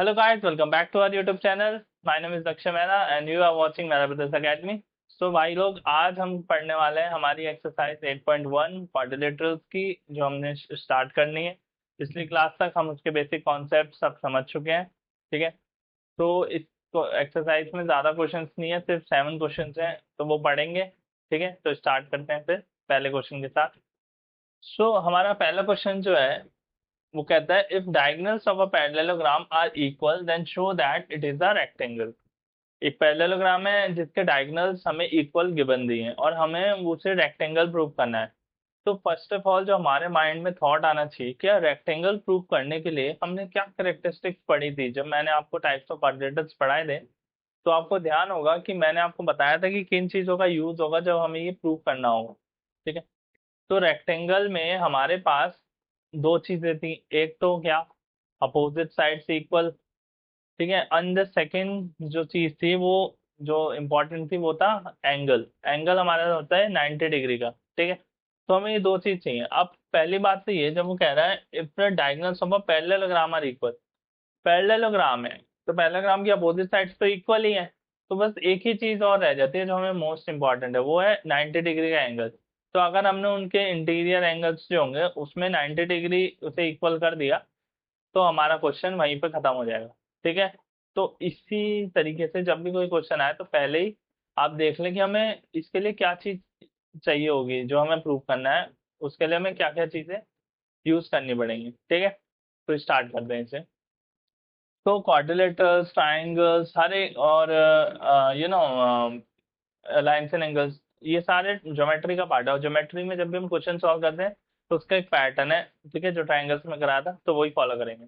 Hello guys, welcome back to our YouTube channel. My name is Dakshay Mehra and you are watching Mehra Brothers Academy. So भाई लोग आज हम पढ़ने वाले हैं हमारी एक्सरसाइज 8.1 क्वाड्रिलेटरल्स की, जो हमने स्टार्ट करनी है। पिछली क्लास तक हम उसके बेसिक कॉन्सेप्ट सब समझ चुके हैं। ठीक है, तो इस एक्सरसाइज में ज़्यादा क्वेश्चंस नहीं है, सिर्फ 7 क्वेश्चंस हैं, तो वो पढ़ेंगे। ठीक है, तो स्टार्ट करते हैं फिर पहले क्वेश्चन के साथ। हमारा पहला क्वेश्चन जो है वो कहता है if diagonals of a parallelogram are equal then show that it is a rectangle. एक पैरेललोग्राम है जिसके डायगोनल्स हमें इक्वल गिवन दिए हैं और हमें उसे रेक्टेंगल प्रूव करना है। तो फर्स्ट ऑफ ऑल जो हमारे माइंड में थॉट आना चाहिए, क्या रेक्टेंगल प्रूव करने के लिए हमने क्या कैरेक्टरिस्टिक्स पढ़ी थी जब मैंने आपको टाइप्स ऑफ क्वाड्रेटर्स पढ़ाए थे। तो आपको ध्यान होगा कि मैंने आपको बताया था कि किन चीजों का यूज होगा जब हमें ये प्रूव करना होगा। ठीक है, तो रेक्टेंगल में हमारे पास दो चीजें थी, एक तो क्या, अपोजिट साइड से इक्वल। ठीक है, एंड द सेकेंड जो चीज थी वो जो इम्पोर्टेंट थी वो था एंगल। एंगल हमारा होता है 90 डिग्री का। ठीक है, तो हमें ये दो चीज चाहिए। अब पहली बात तो ये, जब वो कह रहा है if the diagonals of a parallelogram are equal, parallelogram है तो पैरेललोग्राम की अपोजिट साइड्स तो इक्वल ही है। तो बस एक ही चीज और रह जाती है जो हमें मोस्ट इंपॉर्टेंट है, वो है 90 डिग्री का एंगल। तो अगर हमने उनके इंटीरियर एंगल्स जो होंगे उसमें 90 डिग्री उसे इक्वल कर दिया तो हमारा क्वेश्चन वहीं पे खत्म हो जाएगा। ठीक है, तो इसी तरीके से जब भी कोई क्वेश्चन आए तो पहले ही आप देख लें कि हमें इसके लिए क्या चीज चाहिए होगी, जो हमें प्रूव करना है उसके लिए हमें क्या क्या चीजें यूज करनी पड़ेंगी। ठीक है, तो स्टार्ट करते हैं इसे। तो क्वाड्रिलेटर्स, ट्राइंगल्स सारे और लाइन्स एंड एंगल्स, ये सारे ज्योमेट्री का पार्ट है। और ज्योमेट्री में जब भी हम क्वेश्चन सॉल्व करते हैं तो उसका एक पैटर्न है। ठीक है, जो ट्राइंगल्स में कराया था तो वही फॉलो करेंगे।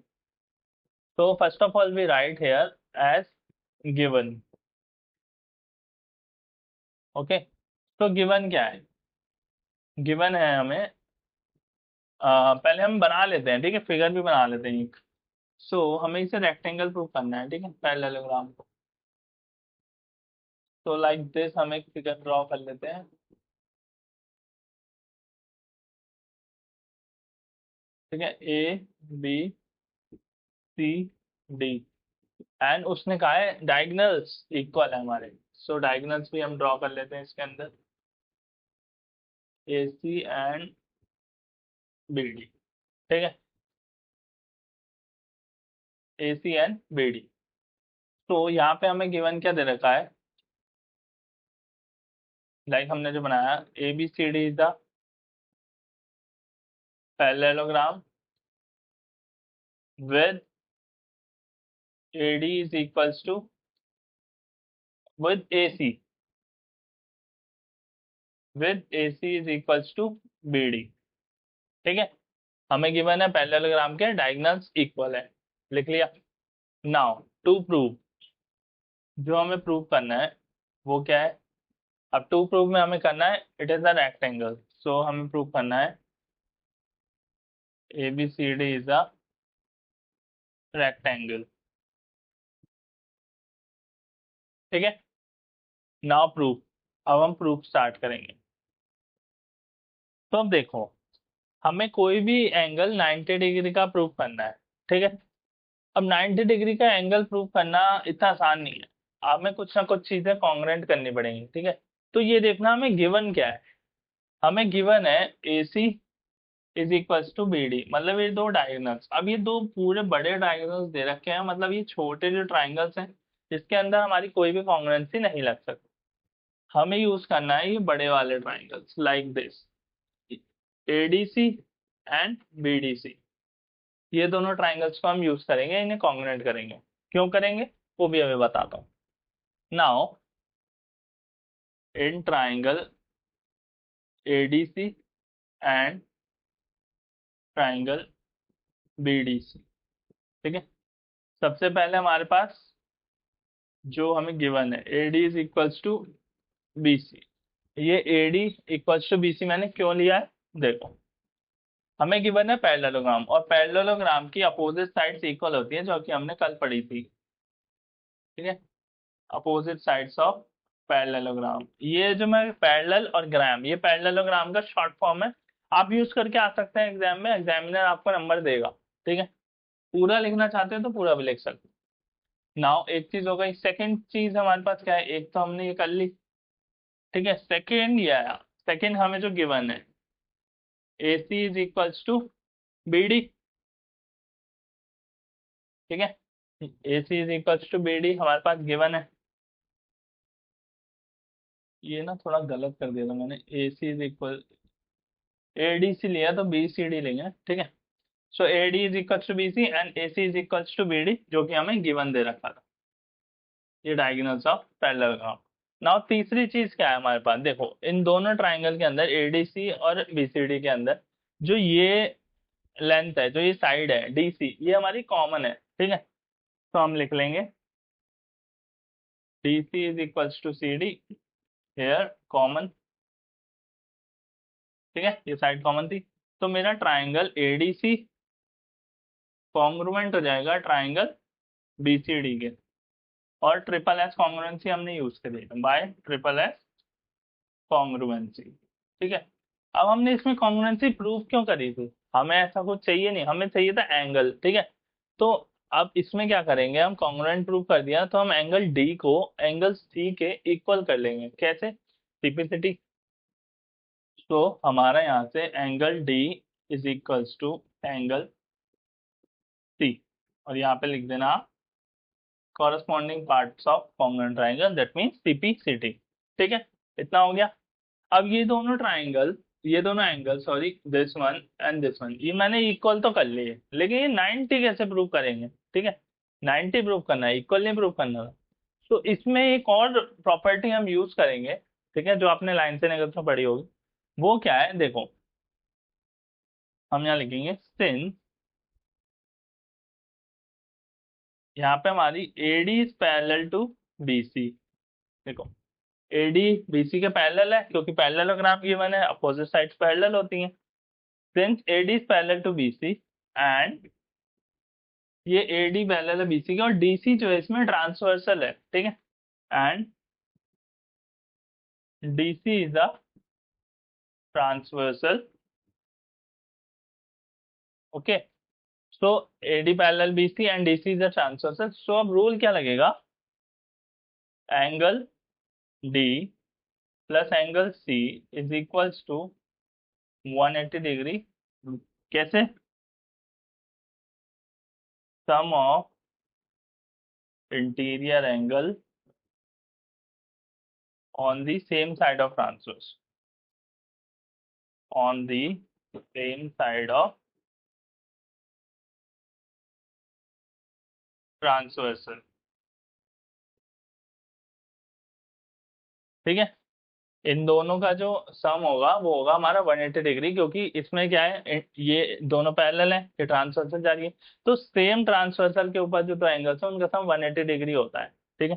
तो first of all we write here as given. Okay, तो गिवन क्या है? गिवन है हमें, पहले हम बना लेते हैं। ठीक है, फिगर भी बना लेते हैं एक। हमें इसे रेक्टेंगल प्रूव करना है। ठीक है, पैरेललोग्राम को। तो लाइक दिस हम एक फिगर ड्रॉ कर लेते हैं। ठीक है, A B C D, and उसने कहा है डायगोनल्स इक्वल है हमारे। डायगोनल्स भी हम ड्रॉ कर लेते हैं इसके अंदर, ए सी एंड बी डी। ठीक है, A C and B D. तो यहाँ पे हमें गिवन क्या दे रखा है, लाइक हमने जो बनाया A B C D is the parallelogram with A D is equals to with A C, with A C is equals to B D. ठीक है, हमें गिवन है पैरेललोग्राम के डायगोनल्स इक्वल है, लिख लिया। नाउ टू प्रूव, जो हमें प्रूव करना है वो क्या है? अब टू प्रूव में हमें करना है इट इज अ रेक्टेंगल। हमें प्रूव करना है A B C D is a rectangle. ठीक है, नाउ प्रूफ। अब हम प्रूफ स्टार्ट करेंगे। तो अब देखो, हमें कोई भी एंगल 90 डिग्री का प्रूफ करना है। ठीक है, अब 90 डिग्री का एंगल प्रूफ करना इतना आसान नहीं है, हमें कुछ ना कुछ चीजें कॉन्ग्रुएंट करनी पड़ेंगी। ठीक है, तो ये देखना हमें गिवन क्या है। हमें गिवन है A C is equals to B D, मतलब ये दो डायगोनल्स। अब ये दो पूरे बड़े डायगोनल्स दे रखे हैं, मतलब ये छोटे जो ट्राइंगल्स हैं जिसके अंदर हमारी कोई भी कॉन्ग्रुएंसी नहीं लग सकती। हमें यूज करना है ये बड़े वाले triangles like this, ADC and BDC. ये दोनों ट्राइंगल्स को हम यूज करेंगे, इन्हें कॉन्ग्रुएंट करेंगे। क्यों करेंगे वो भी अभी बताता हूँ। Now in triangle ADC and triangle BDC. ठीक है, सबसे पहले हमारे पास जो हमें गिवन है AD is equals to BC. ये एडी इक्वल्स टू बीसी मैंने क्यों लिया है, देखो हमें गिवन है पैरेललोग्राम, और पैरेललोग्राम की अपोजिट साइड्स इक्वल होती है, जो कि हमने कल पढ़ी थी। ठीक है, अपोजिट साइड्स ऑफ पैरेललोग्राम, ये जो मैं पैरेलल और ग्राम, ये पैरेललोग्राम का शॉर्ट फॉर्म है। आप यूज करके आ सकते हैं एग्जाम में, एग्जामिनर आपको नंबर देगा। ठीक है, पूरा लिखना चाहते हैं तो पूरा भी लिख सकते हैं। नाउ एक चीज हो गई, सेकंड चीज हमारे पास क्या है, एक तो हमने ये कर ली, ठीक है। सेकंड ये आया, सेकंड हमें जो गिवन है A C is equals to B D, ठीक है। A C is equals to B D हमारे पास गिवन है। ये ना थोड़ा गलत कर दिया था मैंने, A C is equal, A D C लिया तो बी सी डी लेंगे, ठीक है। So A D is equals to B C and A C is equals to B D, जो कि हमें गिवन दे रखा था। ये डायगोनल्स ऑफ पैरेललोग्राम। नाउ तीसरी चीज क्या है हमारे पास, देखो इन दोनों ट्राइंगल के अंदर एडीसी और बीसीडी के अंदर जो ये लेंथ है, जो ये साइड है डीसी, ये हमारी कॉमन है, ठीक है। तो हम लिख लेंगे DC is equals to C D, here common, ठीक है, ये साइड कॉमन थी। तो मेरा ट्राइंगल एडीसी कॉन्ग्रुएंट हो जाएगा ट्राइंगल बीसीडी के, और ट्रिपल एस कॉन्ग्रुएंसी हमने यूज करी है, बाय ट्रिपल एस कॉन्ग्रुएंसी, ठीक है। अब हमने इसमें कॉन्ग्रुएंसी प्रूव क्यों करी थी, हमें ऐसा कुछ चाहिए नहीं, हमें चाहिए था एंगल, ठीक है। तो अब इसमें क्या करेंगे, हम कॉन्ग्रुएंट प्रूव कर दिया तो हम एंगल डी को एंगल सी के इक्वल कर लेंगे, कैसे, सिंपलिसिटी। तो हमारा यहाँ से angle D is equals to angle C, और यहाँ पे लिख देना corresponding parts of congruent triangle, that means CP, ठीक है। इतना हो गया। अब ये दोनों ट्राइंगल, ये दोनों angle, sorry, this one and this one, ये मैंने इक्वल तो कर लिए, लेकिन ये 90 कैसे प्रूव करेंगे, ठीक है। 90 प्रूव करना है, इक्वल नहीं प्रूव करना। तो इसमें एक और प्रॉपर्टी हम यूज करेंगे, ठीक है, जो आपने लाइन से निकल में पढ़ी होगी। वो क्या है, देखो हम यहाँ लिखेंगे सिंस, यहाँ पे हमारी AD is parallel to BC, देखो एडी बीसी के पैरेलल है, क्योंकि पैरेललोग्राम गिवन है, अपोजिट साइड्स पैरेलल होती हैं। Since AD is parallel to BC and ये एडी पैरेलल है बीसी के, और डीसी जो है इसमें ट्रांसवर्सल है, ठीक है। And DC is a transversal, okay. So AD parallel BC and DC is a transversal. So अब रूल क्या लगेगा, angle D plus angle C is equals to 180 degree, कैसे, sum of interior angle on the same side of transverse, on the same side of transversal, ठीक है। इन दोनों का जो सम होगा वो होगा हमारा 180 डिग्री, क्योंकि इसमें क्या है, ये दोनों पैरेलल हैं, ये ट्रांसवर्सल जा रही है, तो सेम ट्रांसवर्सल के ऊपर जो दो एंगल्स हैं उनका सम 180 डिग्री होता है, ठीक है।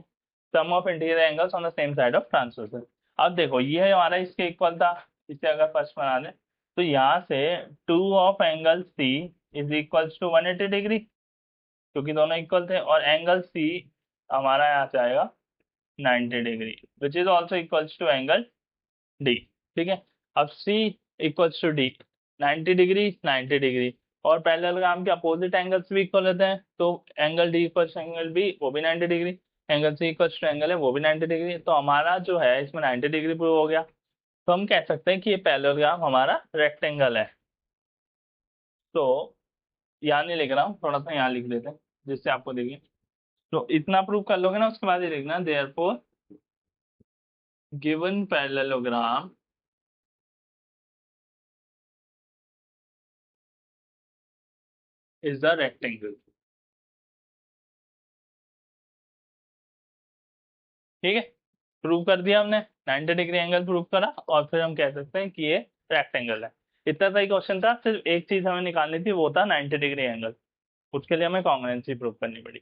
Sum of interior angles on the same side of transversal. अब देखो ये हमारा इसके इक्वल था, इसे अगर फर्स्ट बना दें तो यहाँ से 2 of angle C is equals to 180 degree, क्योंकि दोनों इक्वल थे, और एंगल सी हमारा यहाँ से आएगा 90 degree, which is also equals to angle D, ठीक है। अब C equals to D, 90 degree 90 degree, और पैरेललोग्राम के अपोजिट एंगल्स भी इक्वल रहते हैं, तो angle D equals to angle B, वो भी 90 degree, angle C equals to angle है, वो भी 90 डिग्री। तो हमारा जो है इसमें 90 डिग्री प्रूव हो गया। तो हम कह सकते हैं कि ये पैरेललोग्राम हमारा रेक्टेंगल है। तो यहाँ नहीं लिख रहा हूँ, थोड़ा सा यहाँ लिख लेते हैं जिससे आपको देखिए। तो इतना प्रूव कर लोगे ना, उसके बाद ये लिखना therefore given parallelogram is the rectangle, ठीक है। प्रूव कर दिया हमने, 90 डिग्री एंगल प्रूव करा, और फिर हम कह सकते हैं कि ये रेक्टेंगल है। इतना सा ही क्वेश्चन था, सिर्फ एक चीज हमें निकालनी थी, वो था 90 डिग्री एंगल। उसके लिए हमें कॉन्ग्रुएंसी प्रूव करनी पड़ी।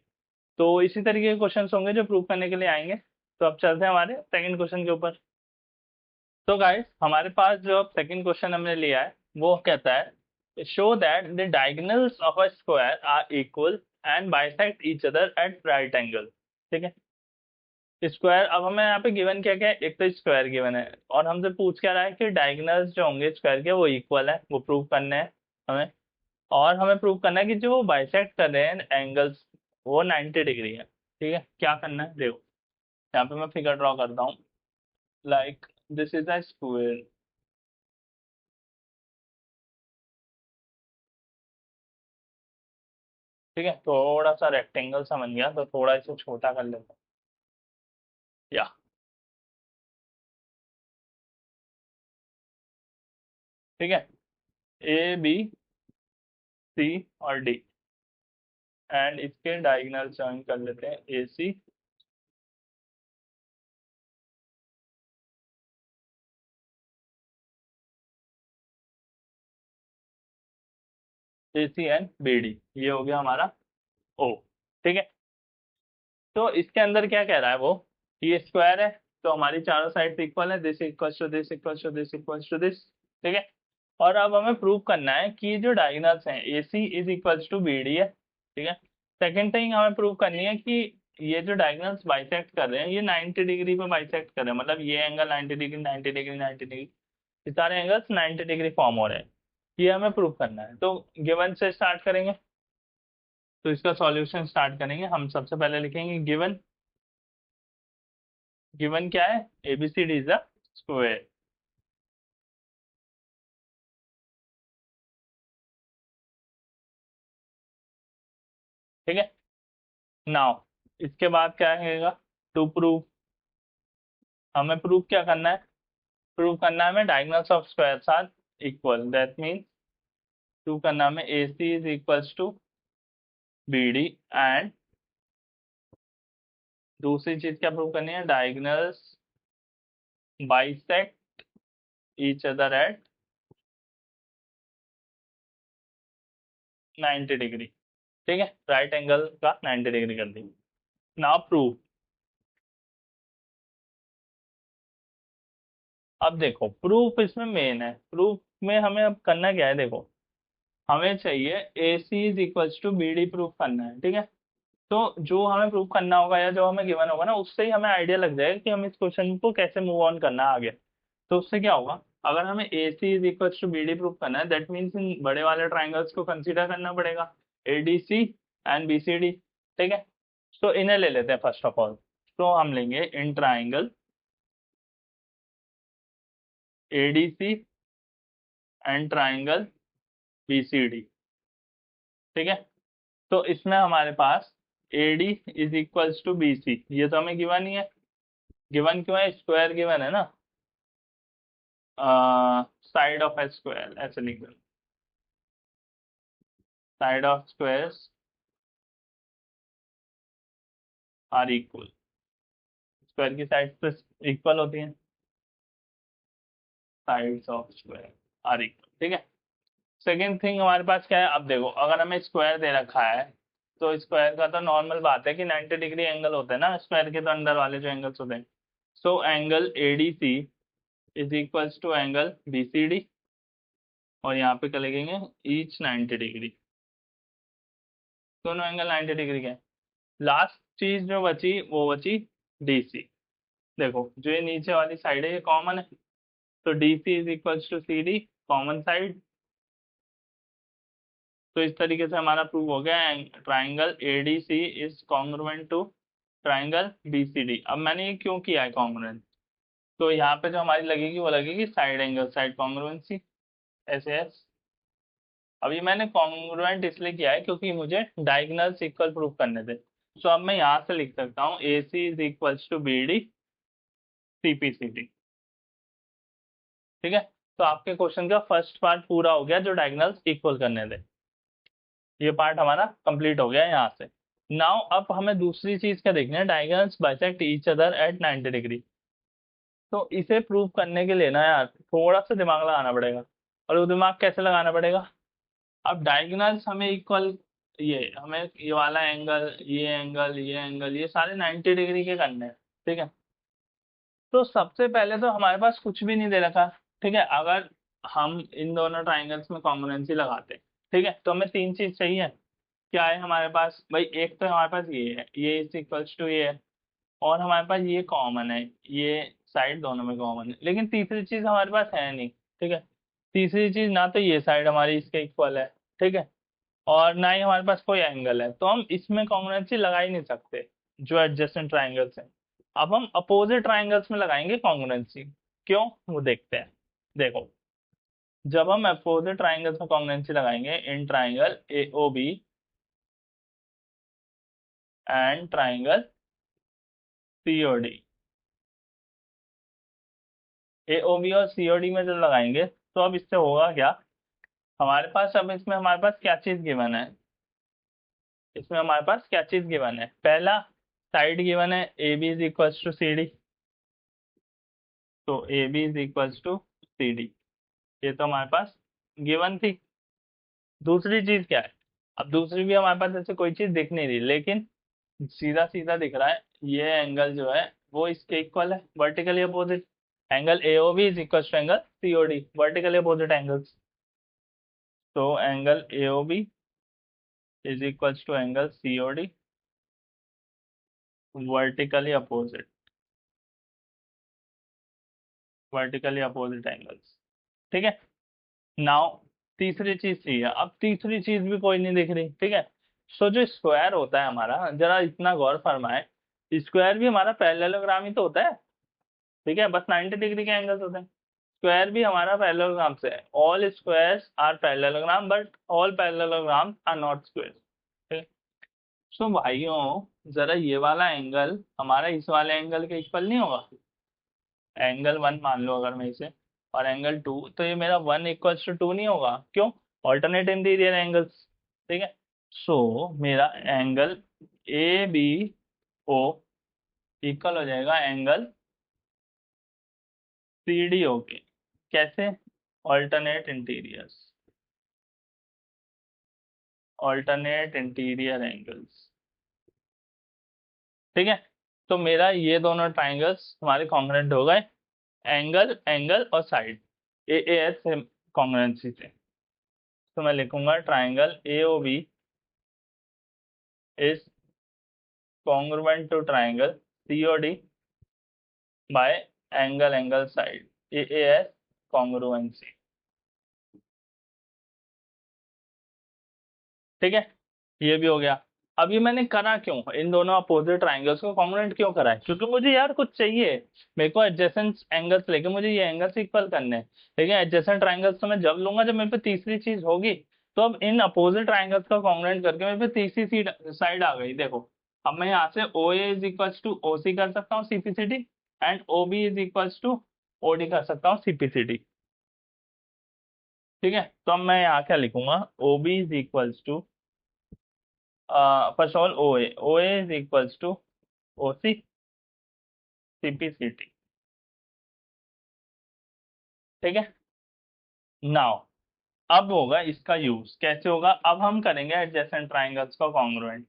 तो इसी तरीके के क्वेश्चन होंगे जो प्रूव करने के लिए आएंगे। तो अब चलते हैं हमारे सेकंड क्वेश्चन के ऊपर। तो गाइस हमारे पास जो सेकंड क्वेश्चन हमने लिया है वो कहता है show that the diagonals of a square are equal and bisect each other at right angle, ठीक है। स्क्वायर, अब हमें यहाँ पे गिवन क्या क्या है, एक तो स्क्वायर गिवन है, और हमसे पूछ क्या रहा है कि डायगोनल्स जो होंगे स्क्वायर के वो इक्वल है, वो प्रूव करने हैं हमें। और हमें प्रूव करना है कि जो बाइसेक्ट कर रहे हैं एंगल्स वो 90 डिग्री है। ठीक है, क्या करना है देखो, यहाँ पे मैं फिगर ड्रॉ करता हूँ। Like this is a square, ठीक है, थोड़ा सा रेक्टेंगल सा बन गया, तो थोड़ा इसे छोटा कर लेते हैं, या ठीक है, ए बी सी और डी, एंड इसके डायगोनल ज्वाइन कर लेते हैं, A C and B D, ये हो गया हमारा ओ। ठीक है, तो इसके अंदर क्या कह रहा है वो, ये स्क्वायर है, तो हमारी चारों साइड इक्वल है, this equals to this equals to this equals to this. ठीक है, और अब हमें प्रूव करना है कि ये जो डायगोनल्स हैं A C is equals to B D है। ठीक है, सेकेंड थिंग हमें प्रूव करनी है कि ये जो डायगोनल्स बाइसेक्ट कर रहे हैं ये 90 डिग्री पे बाइसेक्ट कर रहे हैं, मतलब ये एंगल 90 डिग्री 90 डिग्री 90 डिग्री, ये सारे एंगल्स 90 डिग्री फॉर्म हो रहे हैं, ये हमें प्रूव करना है। तो गिवन से स्टार्ट करेंगे, तो इसका सॉल्यूशन स्टार्ट करेंगे हम। सबसे पहले लिखेंगे गिवन, गिवन क्या है, एबीसीडी इज द स्क्वायर। ठीक है, नाउ इसके बाद क्या रहेगा, टू प्रूव, हमें प्रूव क्या करना है, प्रूव करना है हमें diagonals of squares are equal, that means prove करना है हमें A C is equals to B D, and दूसरी चीज क्या प्रूव करनी है, diagonals bisect each other at 90 degree. ठीक है, राइट एंगल का 90 डिग्री कर दी। नाउ प्रूव, अब देखो प्रूफ इसमें मेन है, प्रूफ में हमें अब करना क्या है, देखो हमें चाहिए A C is equals to B D proof करना है। ठीक है, तो जो हमें प्रूफ करना होगा या जो हमें गिवन होगा ना, उससे ही हमें आइडिया लग जाएगा कि हम इस क्वेश्चन को कैसे मूव ऑन करना है आगे। तो उससे क्या होगा, अगर हमें A C is equals to B D proof करना है, दैट मीन्स इन बड़े वाले ट्राइंगल्स को कंसीडर करना पड़ेगा, A D C and B C D. ठीक है, तो इन्हें ले लेते हैं फर्स्ट ऑफ ऑल, तो हम लेंगे in triangle A D C and triangle B C D. ठीक है, तो इसमें हमारे पास A D is equals to B C, ये तो हमें गिवन ही है, गिवन क्यों है, स्क्वायर गिवन है ना, साइड ऑफ ए स्क्वायर ऐसे लिख दो, side of squares are equal, square की साइड तो इक्वल होती हैं, sides of square are equal. ठीक है, सेकेंड थिंग हमारे पास क्या है, अब देखो अगर हमें स्क्वायर दे रखा है, तो स्क्वायर का तो नॉर्मल बात है कि 90 डिग्री एंगल होते हैं ना स्क्वायर के, तो अंदर वाले जो एंगल्स होते हैं, so angle A D C is equals to angle B C D, और यहाँ पे क्या लिखेंगे, ईच 90 डिग्री, दोनों एंगल 90 डिग्री के। लास्ट चीज जो बची वो बची डी सी, देखो जो ये नीचे वाली साइड है ये कॉमन है, तो D C is equals to C D, common side. तो इस तरीके से हमारा प्रूव हो गया, triangle A D C is congruent to triangle B C D. अब मैंने ये क्यों किया है कॉन्ग्रुएंट, तो यहाँ पे जो हमारी लगेगी वो लगेगी साइड एंगल, साइड कॉन्ग्रुएंसी, ऐसे है। अब ये मैंने कॉन्ग्रुएंट इसलिए किया है क्योंकि मुझे डायगोनल्स इक्वल प्रूव करने थे। सो अब मैं यहाँ से लिख सकता हूँ A C is equals to B D C P C D. ठीक है, तो आपके क्वेश्चन का फर्स्ट पार्ट पूरा हो गया जो डायगोनल्स इक्वल करने थे, ये पार्ट हमारा कंप्लीट हो गया यहाँ से। नाउ अब हमें दूसरी चीज क्या देखना है, diagonals bisect each other at 90 degree. तो इसे प्रूव करने के लिए ना यार थोड़ा सा दिमाग लगाना पड़ेगा, और वो दिमाग कैसे लगाना पड़ेगा, अब डायगोनल्स हमें इक्वल, ये हमें ये वाला एंगल ये एंगल ये एंगल ये सारे 90 डिग्री के करने हैं। ठीक है, तो सबसे पहले तो हमारे पास कुछ भी नहीं दे रखा। ठीक है, अगर हम इन दोनों ट्राइंगल्स में कॉन्ग्रुएंसी लगाते हैं, ठीक है, तो हमें तीन चीज चाहिए, क्या है हमारे पास भाई, एक तो हमारे पास ये है, ये इज इक्वल्स टू ये है, और हमारे पास ये कॉमन है, ये साइड दोनों में कॉमन है, लेकिन तीसरी चीज हमारे पास है नहीं। ठीक है, तीसरी चीज ना तो ये साइड हमारी इसके इक्वल है, ठीक है, और ना ही हमारे पास कोई एंगल है, तो हम इसमें कॉन्ग्रुएंसी लगा ही नहीं सकते। जो एडजेसेंट ट्राइंगल्स हैं। अब हम अपोजिट ट्राइंगल्स में लगाएंगे कॉन्ग्रुएंसी। क्यों, वो देखते हैं। देखो, जब हम अपोजिट ट्राइंगल्स में कॉन्ग्रुएंसी लगाएंगे in triangle A O B and triangle C O D, A O B और सी ओ डी में जब लगाएंगे तो अब इससे होगा क्या, हमारे पास अब इसमें हमारे पास क्या चीज गिवन है, इसमें हमारे पास क्या चीज गिवन है, पहला साइड गिवन है A B is equals to C D, तो A B is equals to C D, ये तो हमारे पास गिवन थी। दूसरी चीज क्या है, अब दूसरी भी हमारे पास ऐसे कोई चीज दिख नहीं रही, लेकिन सीधा सीधा दिख रहा है ये एंगल जो है वो इसके इक्वल है, vertically opposite. Angle AOB is equal to angle COD, vertically opposite angles. तो angle AOB is equal to angle COD, vertically opposite, vertically opposite angles. ठीक है। नाउ तीसरी चीज चाहिए, अब तीसरी चीज भी कोई नहीं दिख रही। ठीक है। सो जो स्क्वायर होता है हमारा, जरा इतना गौर फरमाए, स्क्वायर भी हमारा पैरेललोग्राम ही तो होता है। ठीक है, बस 90 डिग्री के एंगल्स होते हैं। स्क्वायर भी हमारा पैरेललोग्राम से है, all squares are parallelogram but all parallelogram are not square. ठीक। सो भाइयों, जरा ये वाला एंगल हमारा इस वाले एंगल के इक्वल नहीं होगा। एंगल वन मान लो अगर मैं इसे, और एंगल टू, तो ये मेरा वन इक्वल्स टू टू नहीं होगा। क्यों, ऑल्टरनेट इंटीरियर एंगल्स। ठीक है। सो मेरा angle A B O equal हो जाएगा एंगल सी डी ओ के। कैसे, alternate interiors, alternate interior angles. ठीक है। तो मेरा ये दोनों ट्राइंगल्स हमारे कॉन्ग्रुएंट हो गए, एंगल एंगल और साइड ए एस कॉन्ग्रुएंसी से। तो मैं लिखूंगा triangle A O B is congruent to triangle C O D by angle angle side A S congruency. ठीक है, ये भी हो गया। अब ये मैंने करा क्यों, इन दोनों अपोजिट ट्राइंगल्स को कॉन्ग्रुएंट क्यों करा है, क्योंकि मुझे यार कुछ चाहिए। मेरे को एडजेसेंट एंगल्स लेके मुझे ये एंगल्स इक्वल करने हैं। लेकिन एडजेसेंट ट्राइंगल्स तो मैं जब लूंगा जब मेरे पे तीसरी चीज होगी। तो अब इन अपोजिट ट्राइंगल्स का कॉन्ग्रुएंट करके मेरे पे तीसरी साइड आ गई। देखो, अब मैं यहाँ से O A is equals to O C कर सकता हूँ CPCD, and O B is equals to O D कर सकता हूँ सीपीसीडी। ठीक है। तो अब मैं यहाँ क्या लिखूंगा, O B is equals to first of all OA is equals to OC CPCT। ठीक है। नाउ अब होगा इसका यूज, कैसे होगा, अब हम करेंगे एडजेसेंट ट्राइंगल्स का कॉन्ग्रुएंट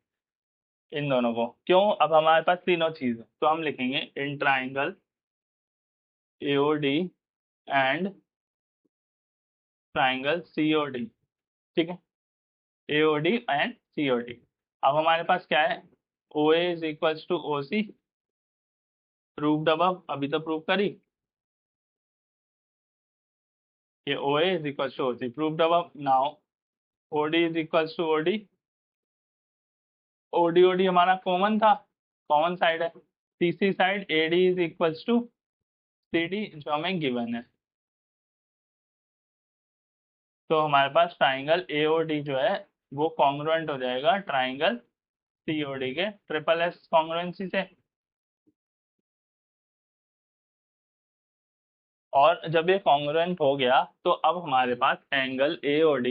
इन दोनों को। क्यों, अब हमारे पास तीनों चीज है, तो हम लिखेंगे in triangle AOD and triangle COD। ठीक है, AOD एंड COD। अब हमारे पास क्या है, OA is equals to OC, proved above, अभी तो प्रूव करी, ये OA is equals to OC proved above। now OD is equals to OD, OD OD हमारा कॉमन था, कॉमन साइड है। तीसरी side AD is equals to CD जो हमें गिवन है। तो हमारे पास ट्राइंगल AOD जो है वो कॉन्ग्रुएंट हो जाएगा ट्राइंगल COD के ट्रिपल एस कॉन्ग्रुएंसी से। और जब ये कॉन्ग्रुएंट हो गया तो अब हमारे पास angle AOD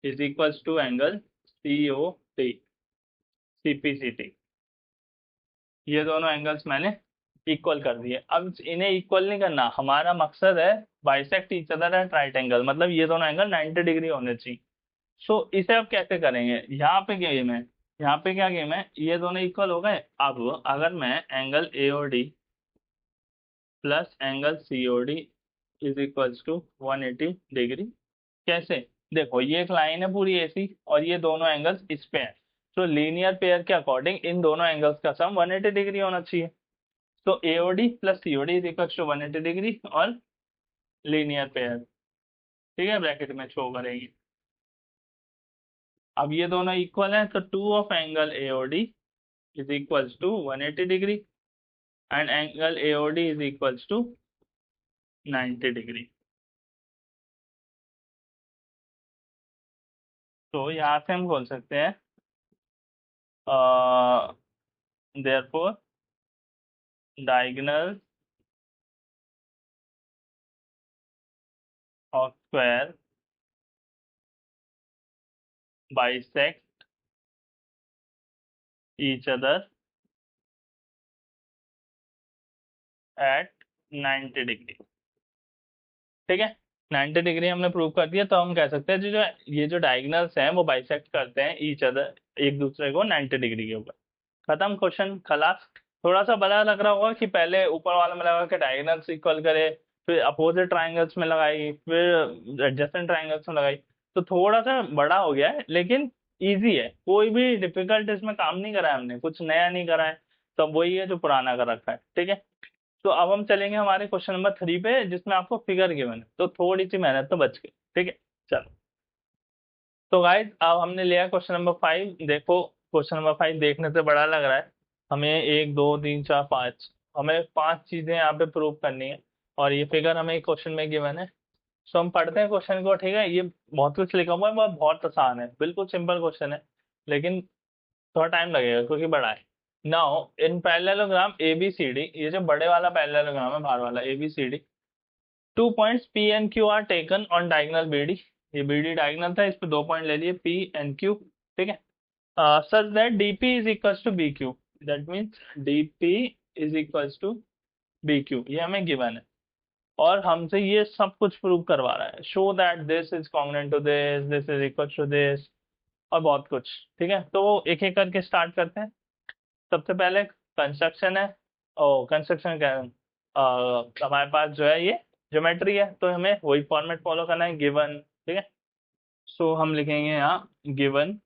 is equals to angle COD CPCT, ये दोनों एंगल्स मैंने इक्वल कर दिए। अब इन्हें इक्वल नहीं करना, हमारा मकसद है bisect each other at right angle, मतलब ये दोनों एंगल 90 डिग्री होने चाहिए। सो इसे अब कैसे करेंगे, यहाँ पे क्या गेम है, यहाँ पे क्या गेम है, ये दोनों इक्वल हो गए। अब अगर मैं angle AOD plus angle COD is equals to 180 degree, कैसे, देखो ये एक लाइन है पूरी ऐसी और ये दोनों एंगल्स इस पे हैं। तो लीनियर पेयर के अकॉर्डिंग इन दोनों एंगल्स का सम 180 डिग्री होना चाहिए। तो AOD plus COD is equal to 180 degree और लीनियर पेयर। ठीक है, ब्रैकेट में शो करेंगे। अब ये दोनों इक्वल हैं, तो two of angle AOD is equals to 180 degree and angle AOD is equals to 90 degree. तो यहाँ से हम बोल सकते हैं therefore diagonals of square bisect each other at 90 degree. ठीक है, 90 डिग्री हमने प्रूव कर दिया, तो हम कह सकते हैं जो ये जो डायगोनल्स हैं वो बाइसेक्ट करते हैं ईच अदर, एक दूसरे को 90 डिग्री के ऊपर। खत्म, क्वेश्चन खलास। थोड़ा सा बड़ा लग रहा होगा कि पहले ऊपर वाले में लगा के डायगोनल्स इक्वल करे, फिर अपोजिट ट्राइंगल्स में लगाई, फिर एडजेसेंट ट्राइंगल्स में लगाई, तो थोड़ा सा बड़ा हो गया है, लेकिन इजी है। कोई भी डिफिकल्ट इसमें काम नहीं करा है हमने, कुछ नया नहीं करा है, सब वही है जो पुराना कर रखा है। ठीक है, तो अब हम चलेंगे हमारे क्वेश्चन नंबर 3 पे, जिसमें आपको फिगर गिवन है, तो थोड़ी सी मेहनत तो बच गई। ठीक है, चलो। तो गाइस अब हमने लिया क्वेश्चन नंबर 5। देखो क्वेश्चन नंबर 5 देखने से बड़ा लग रहा है, हमें 1 2 3 4 5, हमें 5 चीजें यहाँ पे प्रूव करनी है, और ये फिगर हमें क्वेश्चन में गिवन है। सो हम पढ़ते हैं क्वेश्चन को। ठीक है, ये बहुत कुछ लिखा हुआ है, बहुत आसान है, बिल्कुल सिंपल क्वेश्चन है, लेकिन थोड़ा टाइम लगेगा क्योंकि बड़ा है। नाउ इन पैरेललोग्राम ABCD, ये जो बड़े वाला पैरेललोग्राम है बाहर वाला ABCD, 2 points P and Q are taken on diagonal BD। ये BD डायगोनल था, इस पे 2 पॉइंट ले लिए P and Q। ठीक है, such that DP is equals to BQ, that means DP is equals to BQ, ये हमें गिवन है, और हमसे ये सब कुछ प्रूव करवा रहा है। Show that this is congruent to this, this is equal to this, और बहुत कुछ। ठीक है, तो एक एक करके स्टार्ट करते हैं। सबसे पहले कंस्ट्रक्शन है, ओ कंस्ट्रक्शन क्या है, हमारे पास जो है ये ज्योमेट्री है, तो हमें वही फॉर्मेट फॉलो करना है, गिवन। ठीक है, सो हम लिखेंगे यहाँ गिवन।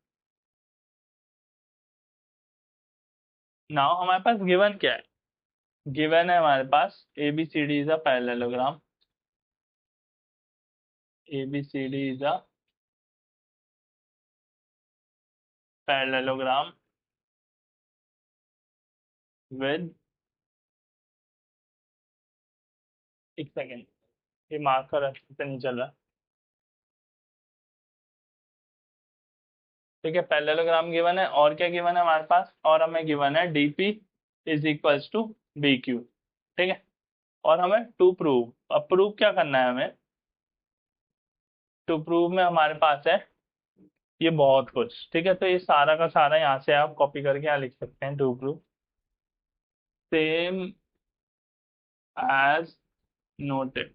नाउ हमारे पास गिवन क्या है, गिवन है हमारे पास ABCD is a parallelogram, ABCD is a parallelogram with, एक सेकेंड, ये मार्कर अच्छे से नहीं चल रहा। ठीक है, पैरेललोग्राम गिवन है, और क्या गिवन है हमारे पास, और हमें गिवन है DP is equals to BQ। ठीक है, और हमें टू प्रूव, अब प्रूव क्या करना है हमें, टू प्रूव में हमारे पास है ये बहुत कुछ। ठीक है, तो ये सारा का सारा यहाँ से आप कॉपी करके यहाँ लिख सकते हैं, to prove same as noted.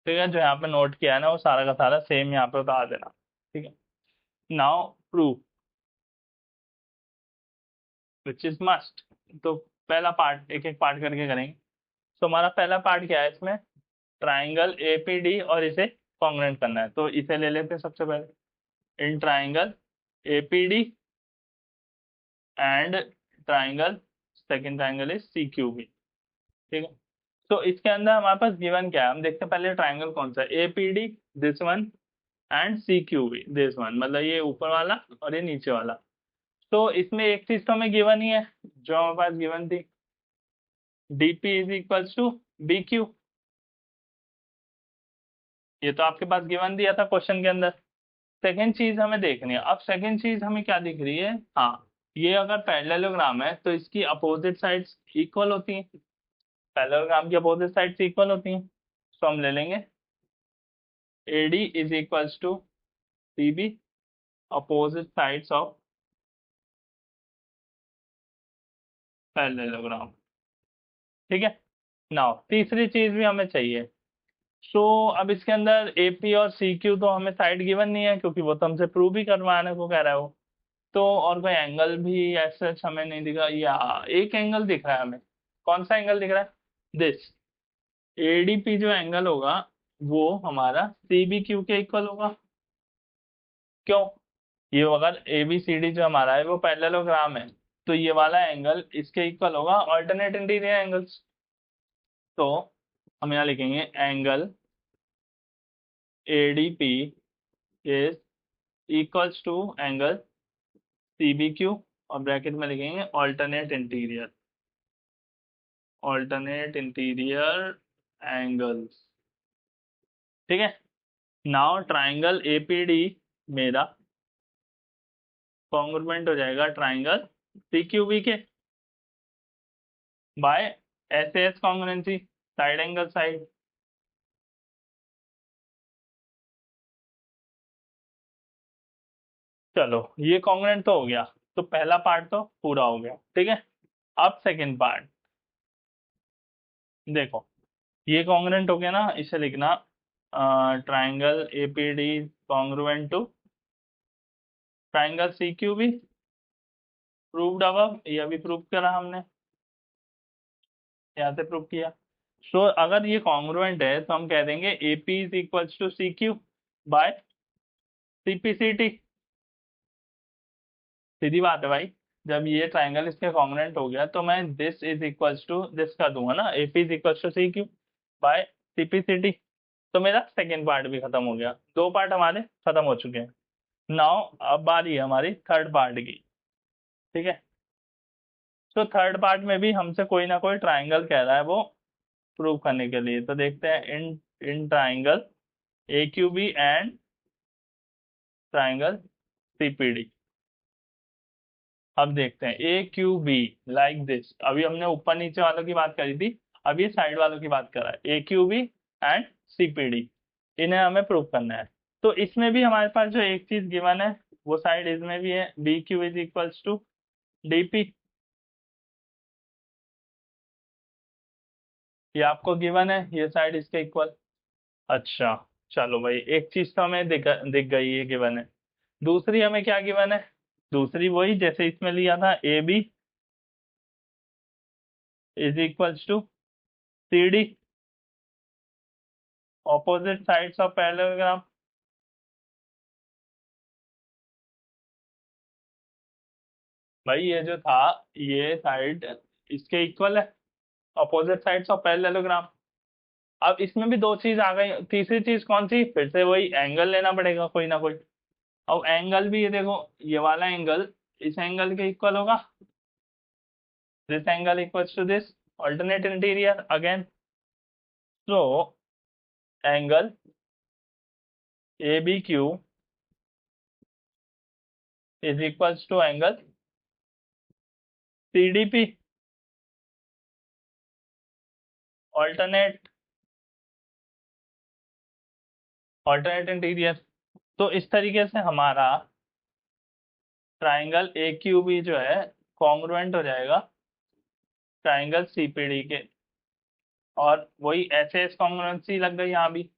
ठीक है, जो यहाँ पे नोट किया है ना वो सारा का सारा सेम यहाँ पे उतार देना। ठीक है, now prove which is must. तो पहला पार्ट एक एक पार्ट करके करेंगे। तो हमारा पहला पार्ट क्या है इसमें, ट्राइंगल APD, और इसे कॉन्ग्रुएंट करना है, तो इसे ले लेते हैं सबसे पहले। In triangle APD and triangle, second triangle is CQB। ठीक है, तो इसके अंदर हमारे पास गिवन क्या है, हम देखते हैं पहले ट्राइंगल कौन सा है, APD this one and CQB this one, मतलब ये ऊपर वाला और ये नीचे वाला। तो इसमें एक चीज तो हमें गिवन ही है, जो हमारे पास गिवन थी, DP is equals to BQ, ये तो आपके पास गिवन दिया था क्वेश्चन के अंदर। सेकेंड चीज हमें देखनी है, अब सेकेंड चीज हमें क्या दिख रही है, हाँ ये अगर पैरेललोग्राम है तो इसकी अपोजिट साइड्स इक्वल होती हैं, पैरेललोग्राम की अपोजिट साइड्स इक्वल होती हैं, तो हम ले लेंगे AD is equals to CB, opposite sides of parallelogram. ठीक है, नाउ तीसरी चीज भी हमें चाहिए। सो अब इसके अंदर AP और CQ तो हमें साइड गिवन नहीं है, क्योंकि वो तो हमसे प्रूव ही करवाने को कह रहा है वो, तो और कोई एंगल भी ऐसे हमें नहीं दिखा, या एक एंगल दिख रहा है हमें। कौन सा एंगल दिख रहा है, दिस ADP जो एंगल होगा वो हमारा CBQ के इक्वल होगा। क्यों, ये अगर ABCD जो हमारा है वो पैरेललोग्राम है, तो ये वाला एंगल इसके इक्वल होगा ऑल्टरनेट इंटीरियर एंगल्स। तो हम यहाँ लिखेंगे angle ADP is equals to angle CBQ, और ब्रैकेट में लिखेंगे ऑल्टरनेट इंटीरियर एंगल्स। ठीक है, नाउ ट्राइंगल एपीडी मेरा कॉन्ग्रुएंट हो जाएगा ट्राइंगल सीक्यूबी के by S S congruency, side angle side. चलो ये कॉन्ग्रुएंट तो हो गया, तो पहला पार्ट तो पूरा हो गया। ठीक है, अब सेकंड पार्ट देखो, ये कॉन्ग्रुएंट हो गया ना, इसे लिखना triangle APD congruent to triangle CQB, proved above, ये अभी प्रूव करा हमने, यहाँ से प्रूव किया। सो अगर ये कॉन्ग्रुएंट है तो हम कह देंगे AP is equals to CQ by CPCT। सीधी बात है भाई, जब ये ट्राइंगल इसके कॉन्ग्रुएंट हो गया तो मैं this is equals to this कर दूंगा ना, AP is equals to CQ by CPCT। तो मेरा सेकेंड पार्ट भी खत्म हो गया, दो पार्ट हमारे खत्म हो चुके हैं। नाउ अब बारी है हमारी थर्ड पार्ट की। ठीक है, तो थर्ड पार्ट में भी हमसे कोई ना कोई ट्राइंगल कह रहा है वो प्रूव करने के लिए। तो देखते हैं, in in triangle AQB and triangle CPD। अब देखते हैं AQB लाइक दिस, अभी हमने ऊपर नीचे वालों की बात करी थी, अब ये साइड वालों की बात कर रहा है, AQB एंड CPD, इन्हें हमें प्रूव करना है। तो इसमें भी हमारे पास जो एक चीज गिवन है वो साइड इसमें भी है, BQ is equals to DP, ये आपको गिवन है, ये साइड इसके इक्वल। अच्छा, चलो भाई एक चीज तो हमें दिख गई है गिवन है। दूसरी हमें क्या गिवन है, दूसरी वही जैसे इसमें लिया था, AB is equals to CD, opposite sides of parallelogram. भाई ये जो था, ये साइड इसके इक्वल है, ऑपोजिट साइड्स ऑफ पैरेललोग्राम। अब इसमें भी दो चीज आ गई, तीसरी चीज कौन सी, फिर से वही एंगल लेना पड़ेगा कोई ना कोई। अब एंगल भी ये देखो, ये वाला एंगल इस एंगल के इक्वल होगा, this angle equals to this alternate interior again. So angle ABQ is equals to angle CDP, alternate alternate interior. तो इस तरीके से हमारा ट्राइंगल AQB जो है कॉन्ग्रुएंट हो जाएगा ट्राइंगल CPD के, और वही ऐसे कॉन्ग्रुएंसी लग गई यहाँ भी।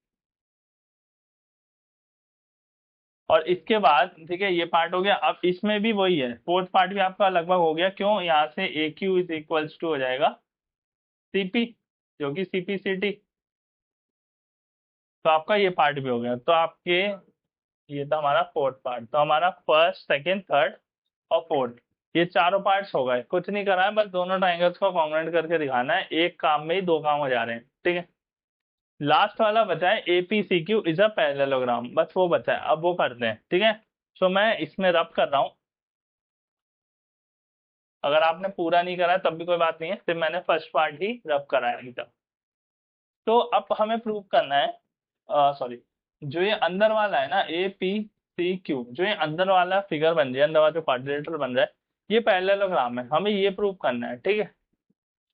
और इसके बाद ठीक है, ये पार्ट हो गया, अब इसमें भी वही है, फोर्थ पार्ट भी आपका लगभग हो गया। क्यों, यहाँ से AQ इज इक्वल्स टू हो जाएगा CP, जो कि CPCT। तो आपका ये पार्ट भी हो गया। तो आपके, ये था हमारा फोर्थ पार्ट। तो हमारा फर्स्ट, सेकेंड, थर्ड और फोर्थ, ये चारों पार्ट्स हो गए, कुछ नहीं करा है, बस दोनों ट्राइंगल्स को कॉन्ग्रुएंट करके दिखाना है, एक काम में ही दो काम हो जा रहे हैं। ठीक है, लास्ट वाला बचा है APCQ इज अ पैरेललोग्राम, बस वो बचा है, अब वो करते हैं। ठीक है, सो मैं इसमें रब कर रहा हूँ, अगर आपने पूरा नहीं करा है तब भी कोई बात नहीं है, सिर्फ मैंने फर्स्ट पार्ट ही रब करा है अभी तक। तो अब हमें प्रूव करना है, सॉरी, जो ये अंदर वाला है ना APCQ, जो ये अंदर वाला फिगर बन रहा है, अंदर वाला जो क्वाड्रिलेटरल बन रहा है, ये पैरेललोग्राम है, हमें ये प्रूव करना है। ठीक है,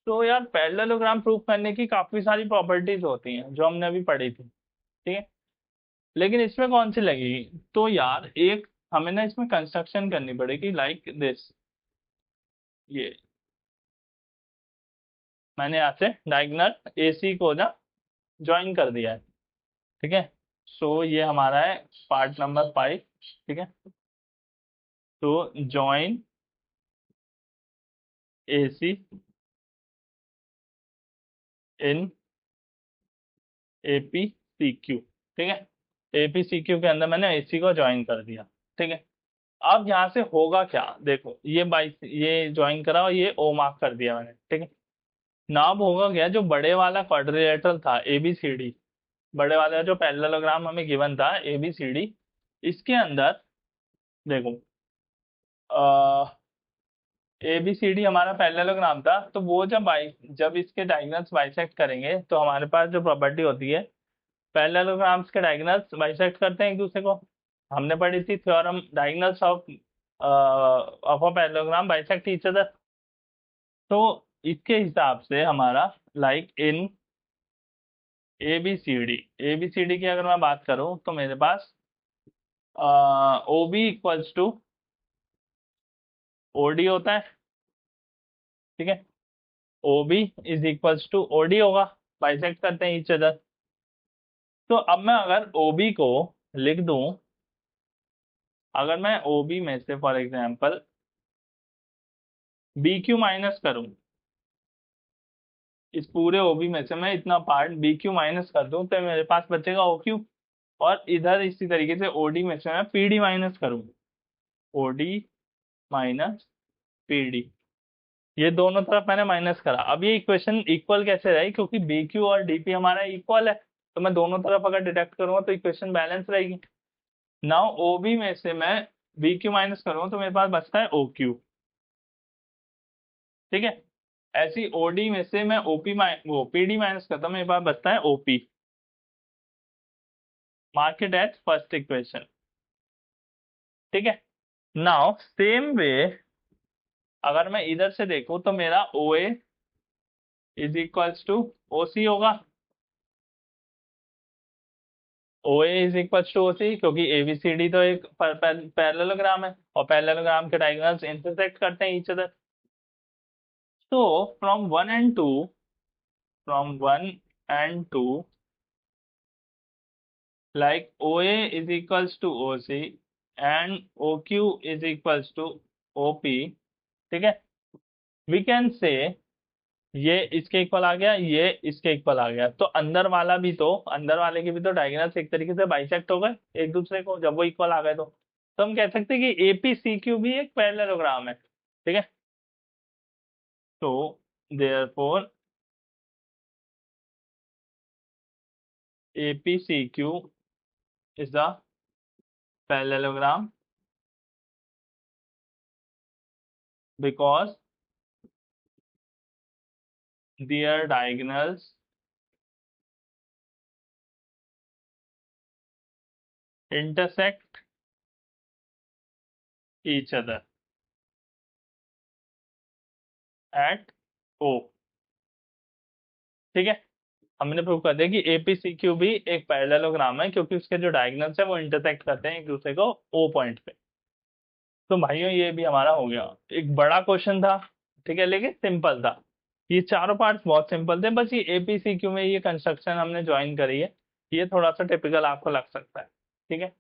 तो यार पैरेललोग्राम प्रूव करने की काफी सारी प्रॉपर्टीज होती हैं जो हमने अभी पढ़ी थी। ठीक है, लेकिन इसमें कौन सी लगेगी, तो यार एक हमें ना इसमें कंस्ट्रक्शन करनी पड़ेगी लाइक दिस। ये मैंने यहाँ से डायगोनल AC को ना ज्वाइन कर दिया है। ठीक है, सो ये हमारा है पार्ट नंबर 5। ठीक है, तो ज्वाइन AC इन APCQ। ठीक है, APCQ के अंदर मैंने AC को ज्वाइन कर दिया। ठीक है, अब यहाँ से होगा क्या, देखो ये बाई ये ज्वाइन करा और ये O मार्क कर दिया मैंने। ठीक है, नाम होगा क्या, जो बड़े वाला क्वाड्रिलेटरल था ABCD, बड़े वाला जो पैरेललोग्राम हमें गिवन था ABCD, इसके अंदर देखो ए बी सी डी हमारा पैरेललोग्राम था, तो वो जब इसके डायगोनल्स बाइसेक्ट करेंगे तो हमारे पास जो प्रॉपर्टी होती है, पैरेललोग्राम्स के डायगोनल्स बाइसेक्ट करते हैं एक दूसरे को। हमने पढ़ी थी theorem, diagonals of a parallelogram bisect each other. तो इसके हिसाब से हमारा like in A B C D, A B C D की अगर मैं बात करूं तो मेरे पास O B equals to O D होता है, ठीक है। O B is equals to O D होगा, बाइसेक्ट करते हैं ईच अदर। तो अब मैं अगर ओ बी को लिख दूं, अगर मैं ओ बी में से for example B Q minus करूं, इस पूरे ओबी में से मैं इतना पार्ट बी क्यू माइनस कर दूं, तो मेरे पास बचेगा ओ क्यू। और इधर इसी तरीके से ओडी में से मैं पी डी माइनस करूं, ओडी माइनस पी डी, ये दोनों तरफ मैंने माइनस करा। अब ये इक्वेशन इक्वल कैसे रही, क्योंकि बी क्यू और डीपी हमारा इक्वल है, तो मैं दोनों तरफ अगर डिडक्ट करूंगा तो इक्वेशन बैलेंस रहेगी। नाउ ओ बी में से मैं बी क्यू माइनस करूंगा तो मेरे पास बचता है ओ क्यू, ठीक है। ऐसी ओडी में से मैं ओपी वो पीडी माइनस करता हूं, मेरे पास बचता है OP. Mark it as first equation, ठीक है। नाउ सेम वे अगर मैं इधर से देखूं तो मेरा ओ A is equals to O सी होगा। ओ A is equals to O सी, क्योंकि एबीसीडी तो एक पैरेललोग्राम है और पैरेललोग्राम के डायगोनल्स इंटरसेक्ट करते हैं ईच अदर। तो from one and two, from one and two like OA is equals to OC and OQ is equals to OP, ठीक है। we can say ये इसके इक्वल आ गया, ये इसके इक्वल आ गया, तो अंदर वाले के भी तो डायगोनल्स एक तरीके से बाइसेक्ट हो गए एक दूसरे को, जब वो इक्वल आ गए तो हम कह सकते हैं कि APCQ भी एक पैरेललोग्राम है, ठीक है। तो therefore APCQ is a parallelogram because their diagonals intersect each other at O, ठीक है। हमने प्रूव कर दिया कि एपीसीक्यू भी एक पैरेललोग्राम है, क्योंकि उसके जो डायगोनल्स है वो इंटरसेक्ट करते हैं एक दूसरे को ओ पॉइंट पे। तो भाइयों ये भी हमारा हो गया, एक बड़ा क्वेश्चन था, ठीक है, लेकिन सिंपल था। ये चारों पार्ट्स बहुत सिंपल थे, बस ये एपीसीक्यू में ये कंस्ट्रक्शन हमने ज्वाइन करी है, ये थोड़ा सा टिपिकल आपको लग सकता है, ठीक है।